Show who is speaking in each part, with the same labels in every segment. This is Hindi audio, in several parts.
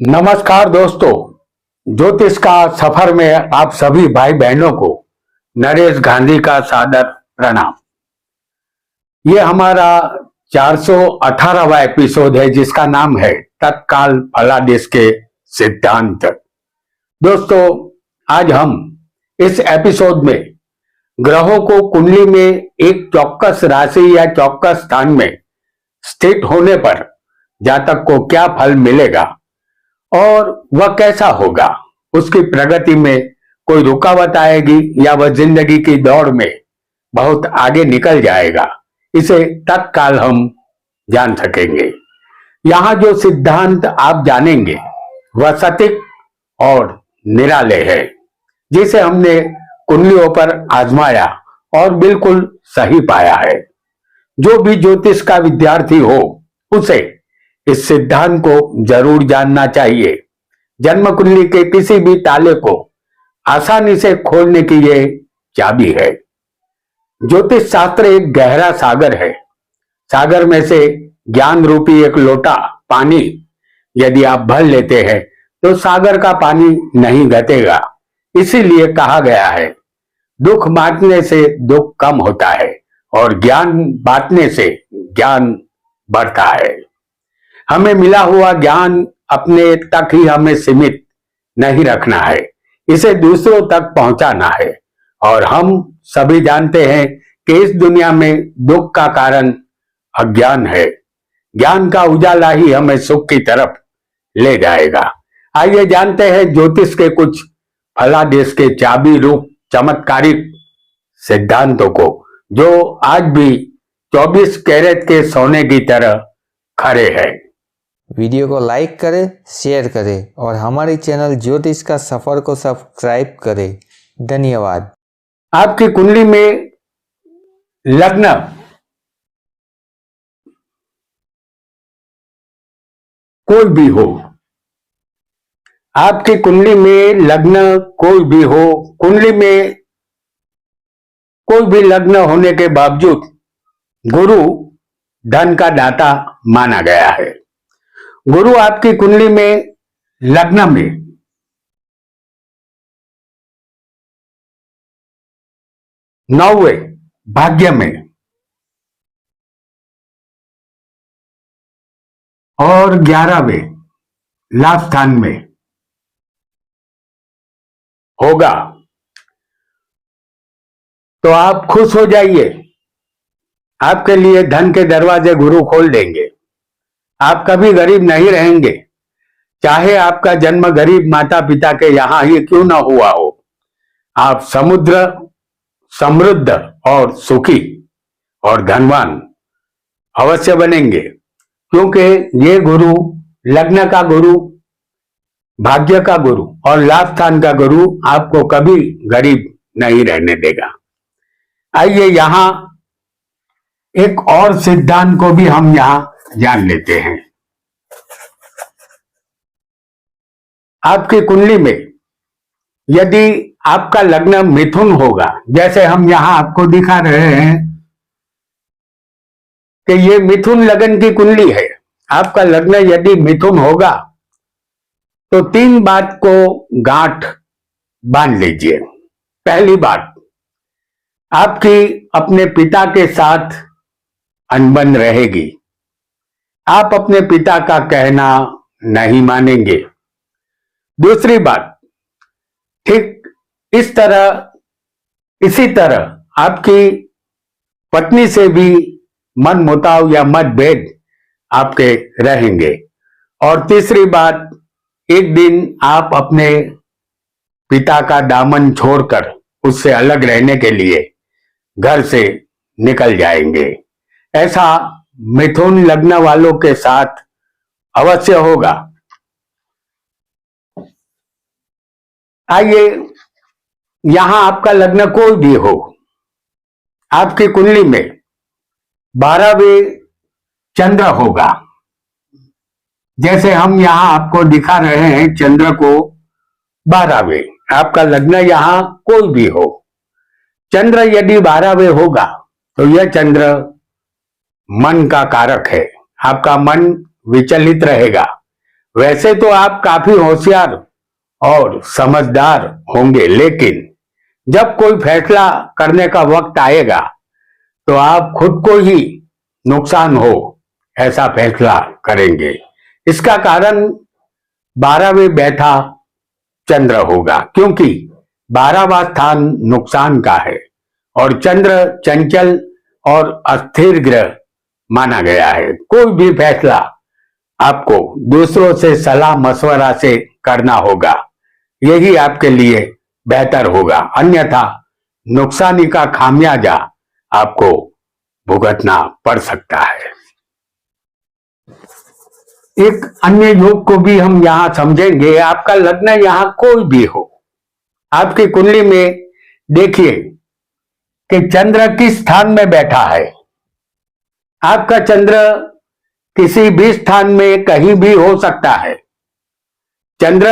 Speaker 1: नमस्कार दोस्तों, ज्योतिष का सफर में आप सभी भाई बहनों को नरेश गांधी का सादर प्रणाम। ये हमारा 418वां एपिसोड है जिसका नाम है तत्काल फलादेश के सिद्धांत। दोस्तों, आज हम इस एपिसोड में ग्रहों को कुंडली में एक चौक्कस राशि या चौक्कस स्थान में स्थित होने पर जातक को क्या फल मिलेगा और वह कैसा होगा, उसकी प्रगति में कोई रुकावट आएगी या वह जिंदगी की दौड़ में बहुत आगे निकल जाएगा, इसे तत्काल हम जान सकेंगे। यहाँ जो सिद्धांत आप जानेंगे वह सटीक और निराले है, जिसे हमने कुंडलियों पर आजमाया और बिल्कुल सही पाया है। जो भी ज्योतिष का विद्यार्थी हो उसे इस सिद्धांत को जरूर जानना चाहिए। जन्म कुंडली के किसी भी ताले को आसानी से खोलने की ये चाबी है। ज्योतिष शास्त्र एक गहरा सागर है। सागर में से ज्ञान रूपी एक लोटा पानी यदि आप भर लेते हैं तो सागर का पानी नहीं घटेगा। इसीलिए कहा गया है, दुख बांटने से दुख कम होता है और ज्ञान बांटने से ज्ञान बढ़ता है। हमें मिला हुआ ज्ञान अपने तक ही हमें सीमित नहीं रखना है, इसे दूसरों तक पहुंचाना है। और हम सभी जानते हैं कि इस दुनिया में दुख का कारण अज्ञान है। ज्ञान का उजाला ही हमें सुख की तरफ ले जाएगा। आइए जानते हैं ज्योतिष के कुछ फलादेश के चाबी रूप चमत्कारिक सिद्धांतों को, जो आज भी 24 कैरेट के सोने की तरह खरे हैं।
Speaker 2: वीडियो को लाइक करें, शेयर करें और हमारे चैनल ज्योतिष का सफर को सब्सक्राइब करें। धन्यवाद।
Speaker 1: आपकी कुंडली में लग्न कोई भी हो, आपकी कुंडली में लग्न कोई भी हो, कुंडली में कोई भी लग्न होने के बावजूद गुरु धन का दाता माना गया है। गुरु आपकी कुंडली में लग्न में नौवें भाग्य में और 11वें लाभ स्थान में होगा तो आप खुश हो जाइए। आपके लिए धन के दरवाजे गुरु खोल देंगे। आप कभी गरीब नहीं रहेंगे, चाहे आपका जन्म गरीब माता पिता के यहां ही क्यों ना हुआ हो। आप समुद्र समृद्ध और सुखी और धनवान अवश्य बनेंगे, क्योंकि ये गुरु लग्न का गुरु, भाग्य का गुरु और लाभ स्थान का गुरु आपको कभी गरीब नहीं रहने देगा। आइए यहां एक और सिद्धांत को भी हम यहां जान लेते हैं। आपकी कुंडली में यदि आपका लग्न मिथुन होगा, जैसे हम यहां आपको दिखा रहे हैं कि ये मिथुन लग्न की कुंडली है। आपका लग्न यदि मिथुन होगा तो 3 बात को गांठ बांध लीजिए। पहली बात, आपकी अपने पिता के साथ अनबन रहेगी। आप अपने पिता का कहना नहीं मानेंगे। दूसरी बात, ठीक इसी तरह आपकी पत्नी से भी मनमुटाव या मतभेद आपके रहेंगे। और तीसरी बात, एक दिन आप अपने पिता का दामन छोड़कर उससे अलग रहने के लिए घर से निकल जाएंगे। ऐसा मिथुन लग्न वालों के साथ अवश्य होगा। आइए यहां आपका लग्न कोई भी हो, आपकी कुंडली में 12वें चंद्र होगा। जैसे हम यहां आपको दिखा रहे हैं चंद्र को 12वें, आपका लग्न यहां कोई भी हो, चंद्र यदि 12वें होगा तो यह चंद्र मन का कारक है। आपका मन विचलित रहेगा, वैसे तो आप काफी होशियार और समझदार होंगे, लेकिन जब कोई फैसला करने का वक्त आएगा तो आप खुद को ही नुकसान हो ऐसा फैसला करेंगे। इसका कारण 12वें बैठा चंद्र होगा, क्योंकि 12वां स्थान नुकसान का है और चंद्र चंचल और अस्थिर ग्रह माना गया है। कोई भी फैसला आपको दूसरों से सलाह मशवरा से करना होगा, यही आपके लिए बेहतर होगा, अन्यथा नुकसानी का खामियाजा आपको भुगतना पड़ सकता है। एक अन्य योग को भी हम यहां समझेंगे। आपका लग्न यहां कोई भी हो, आपकी कुंडली में देखिए कि चंद्र किस स्थान में बैठा है। आपका चंद्र किसी भी स्थान में कहीं भी हो सकता है। चंद्र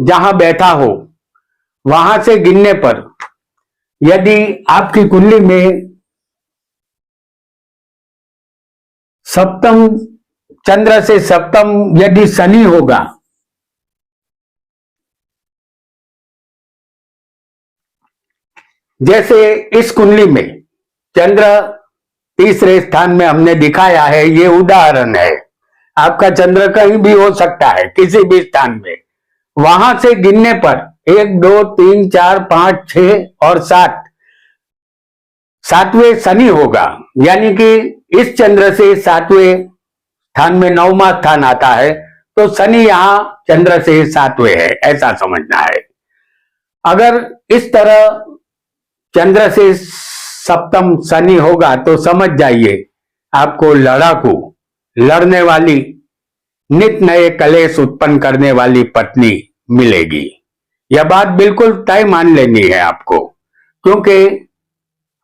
Speaker 1: जहां बैठा हो वहां से गिनने पर यदि आपकी कुंडली में सप्तम चंद्र से सप्तम यदि शनि होगा, जैसे इस कुंडली में चंद्र तीसरे स्थान में हमने दिखाया है, ये उदाहरण है। आपका चंद्र कहीं भी हो सकता है, किसी भी स्थान में। वहां से गिनने पर 1 2 3 4 5 6 और 7 सातवें शनि होगा, यानी कि इस चंद्र से सातवें स्थान में 9वां स्थान आता है, तो शनि यहां चंद्र से सातवें है, ऐसा समझना है। अगर इस तरह चंद्र से सप्तम शनि होगा तो समझ जाइए आपको लड़ाकू, लड़ने वाली, नित नए कलेश उत्पन्न करने वाली पत्नी मिलेगी। यह बात बिल्कुल तय मान लेनी है आपको, क्योंकि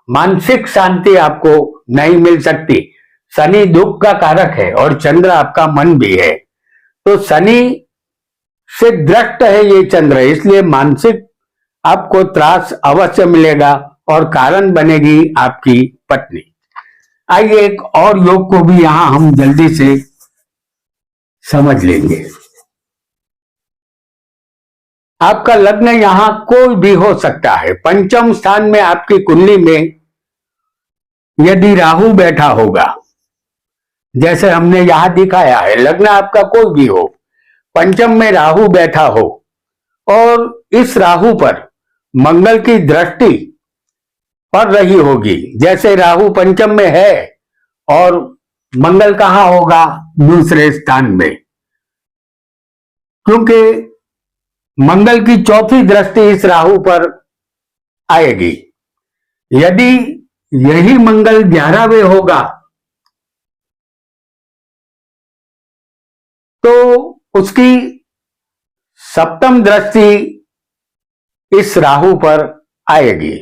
Speaker 1: मानसिक शांति आपको नहीं मिल सकती। शनि दुख का कारक है और चंद्र आपका मन भी है, तो शनि से दृष्ट है ये चंद्र, इसलिए मानसिक आपको त्रास अवश्य मिलेगा और कारण बनेगी आपकी पत्नी। आइए एक और योग को भी यहां हम जल्दी से समझ लेंगे। आपका लग्न यहां कोई भी हो सकता है। पंचम स्थान में आपकी कुंडली में यदि राहु बैठा होगा, जैसे हमने यहां दिखाया है, लग्न आपका कोई भी हो, पंचम में राहु बैठा हो और इस राहु पर मंगल की दृष्टि पड़ रही होगी। जैसे राहु पंचम में है और मंगल कहां होगा? दूसरे स्थान में, क्योंकि मंगल की चौथी दृष्टि इस राहु पर आएगी। यदि यही मंगल 11वें होगा तो उसकी सप्तम दृष्टि इस राहु पर आएगी,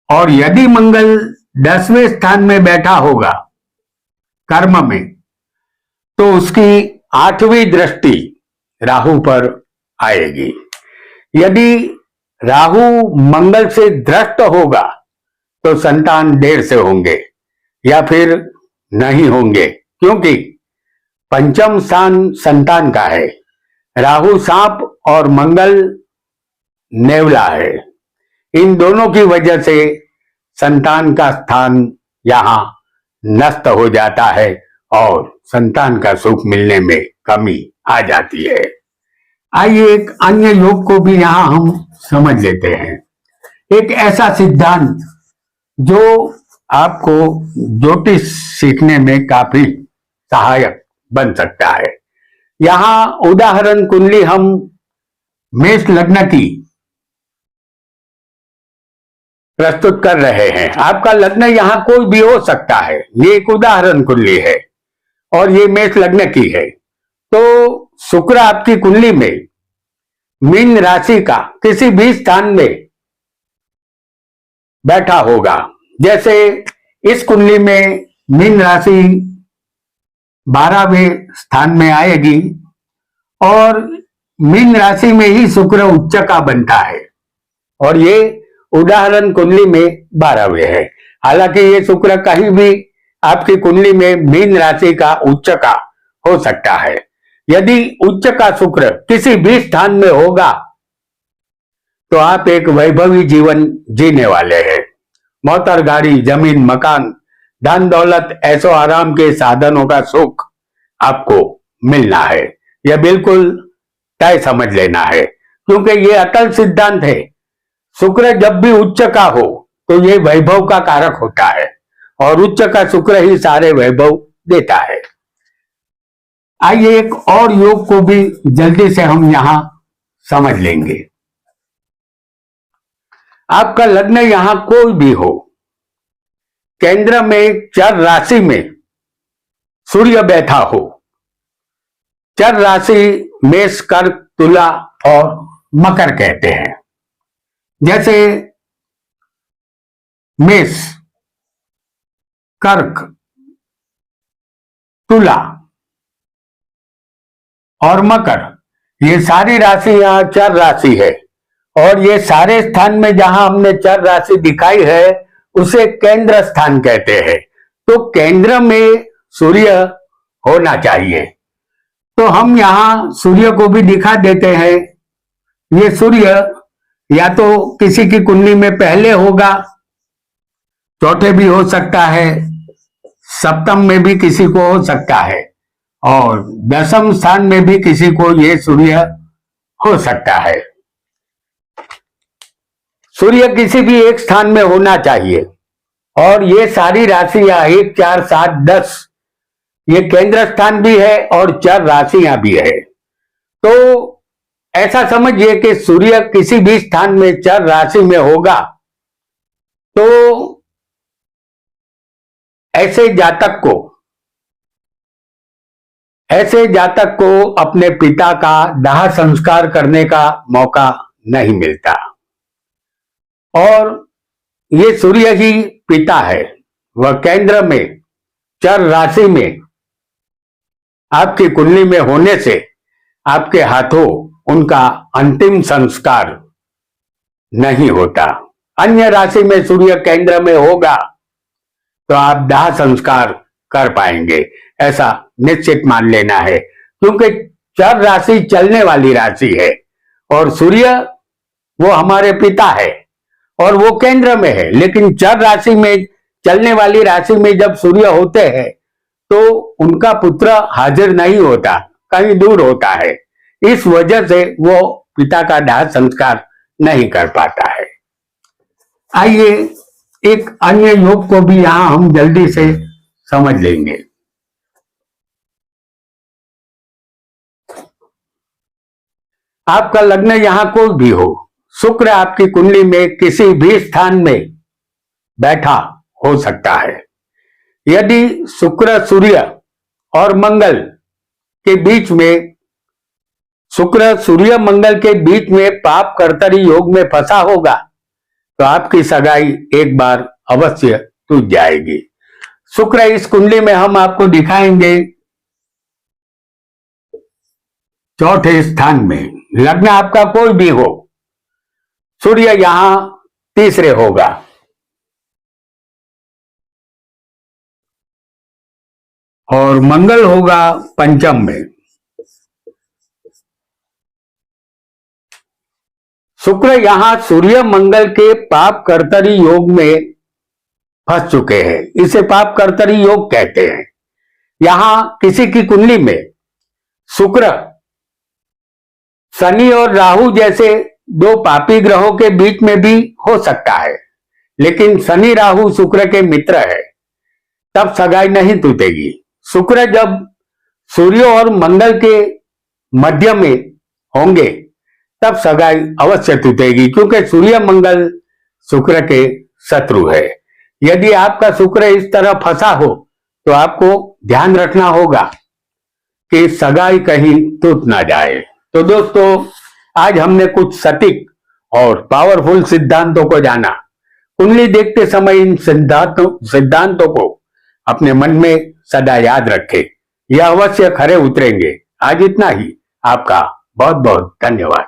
Speaker 1: और यदि मंगल 10वें स्थान में बैठा होगा कर्म में, तो उसकी 8वीं दृष्टि राहु पर आएगी। यदि राहु मंगल से दृष्ट होगा तो संतान देर से होंगे या फिर नहीं होंगे, क्योंकि पंचम स्थान संतान का है। राहु सांप और मंगल नेवला है। इन दोनों की वजह से संतान का स्थान यहां नष्ट हो जाता है और संतान का सुख मिलने में कमी आ जाती है। आइए एक अन्य योग को भी यहां हम समझ लेते हैं। एक ऐसा सिद्धांत जो आपको ज्योतिष सीखने में काफी सहायक बन सकता है। यहां उदाहरण कुंडली हम मेष लग्न की प्रस्तुत कर रहे हैं। आपका लग्न यहां कोई भी हो सकता है, ये एक उदाहरण कुंडली है और ये मेष लग्न की है। तो शुक्र आपकी कुंडली में मीन राशि का किसी भी स्थान में बैठा होगा। जैसे इस कुंडली में मीन राशि 12वें स्थान में आएगी और मीन राशि में ही शुक्र उच्च का बनता है और ये उदाहरण कुंडली में 12वें है। हालांकि ये शुक्र कहीं भी आपकी कुंडली में मीन राशि का उच्च का हो सकता है, यदि उच्च का शुक्र किसी भी स्थान में होगा तो आप एक वैभवी जीवन जीने वाले हैं। मोटर, गाड़ी, जमीन, मकान, धन दौलत, ऐशो आराम के साधनों का सुख आपको मिलना है। यह बिल्कुल तय समझ लेना है, क्योंकि ये अटल सिद्धांत है। शुक्र जब भी उच्च का हो तो ये वैभव का कारक होता है, और उच्च का शुक्र ही सारे वैभव देता है। आइए एक और योग को भी जल्दी से हम यहां समझ लेंगे। आपका लग्न यहां कोई भी हो, केंद्र में चर राशि में सूर्य बैठा हो, चर राशि मेष, कर्क, तुला और मकर कहते हैं। जैसे मेष, कर्क, तुला और मकर, ये सारी राशि यहां चर राशि है, और ये सारे स्थान में जहां हमने चर राशि दिखाई है उसे केंद्र स्थान कहते हैं। तो केंद्र में सूर्य होना चाहिए। तो हम यहां सूर्य को भी दिखा देते हैं। ये सूर्य या तो किसी की कुंडली में पहले होगा, चौथे भी हो सकता है, सप्तम में भी किसी को हो सकता है, और दसम स्थान में भी किसी को ये सूर्य हो सकता है। सूर्य किसी भी एक स्थान में होना चाहिए, और ये सारी राशियां 1, 4, 7, 10 ये केंद्र स्थान भी है और चर राशियां भी है। तो ऐसा समझिए कि सूर्य किसी भी स्थान में चर राशि में होगा तो ऐसे जातक को अपने पिता का दाह संस्कार करने का मौका नहीं मिलता, और ये सूर्य ही पिता है। वह केंद्र में चर राशि में आपकी कुंडली में होने से आपके हाथों उनका अंतिम संस्कार नहीं होता। अन्य राशि में सूर्य केंद्र में होगा तो आप दाह संस्कार कर पाएंगे, ऐसा निश्चित मान लेना है, क्योंकि चर राशि चलने वाली राशि है, और सूर्य वो हमारे पिता है और वो केंद्र में है। लेकिन चर राशि में चलने वाली राशि में जब सूर्य होते हैं तो उनका पुत्र हाजिर नहीं होता, कहीं दूर होता है। इस वजह से वो पिता का दाह संस्कार नहीं कर पाता है। आइए एक अन्य योग को भी यहां हम जल्दी से समझ लेंगे। आपका लग्न यहां कोई भी हो, शुक्र आपकी कुंडली में किसी भी स्थान में बैठा हो सकता है। यदि शुक्र, सूर्य और मंगल के बीच में, शुक्र सूर्य मंगल के बीच में पाप कर्तरी योग में फंसा होगा तो आपकी सगाई एक बार अवश्य टूट जाएगी। शुक्र इस कुंडली में हम आपको दिखाएंगे चौथे स्थान में। लग्न आपका कोई भी हो, सूर्य यहां तीसरे होगा, और मंगल होगा पंचम में। शुक्र यहां सूर्य मंगल के पाप कर्तरी योग में फंस चुके हैं, इसे पाप कर्तरी योग कहते हैं। यहां किसी की कुंडली में शुक्र शनि और राहु जैसे दो पापी ग्रहों के बीच में भी हो सकता है, लेकिन शनि राहु शुक्र के मित्र है, तब सगाई नहीं टूटेगी। शुक्र जब सूर्य और मंगल के मध्य में होंगे तब सगाई अवश्य टूटेगी, क्योंकि सूर्य मंगल शुक्र के शत्रु है। यदि आपका शुक्र इस तरह फंसा हो तो आपको ध्यान रखना होगा कि सगाई कहीं टूट ना जाए। तो दोस्तों, आज हमने कुछ सटीक और पावरफुल सिद्धांतों को जाना। कुंडली देखते समय इन सिद्धांतों को अपने मन में सदा याद रखें, यह अवश्य खरे उतरेंगे। आज इतना ही। आपका बहुत बहुत धन्यवाद।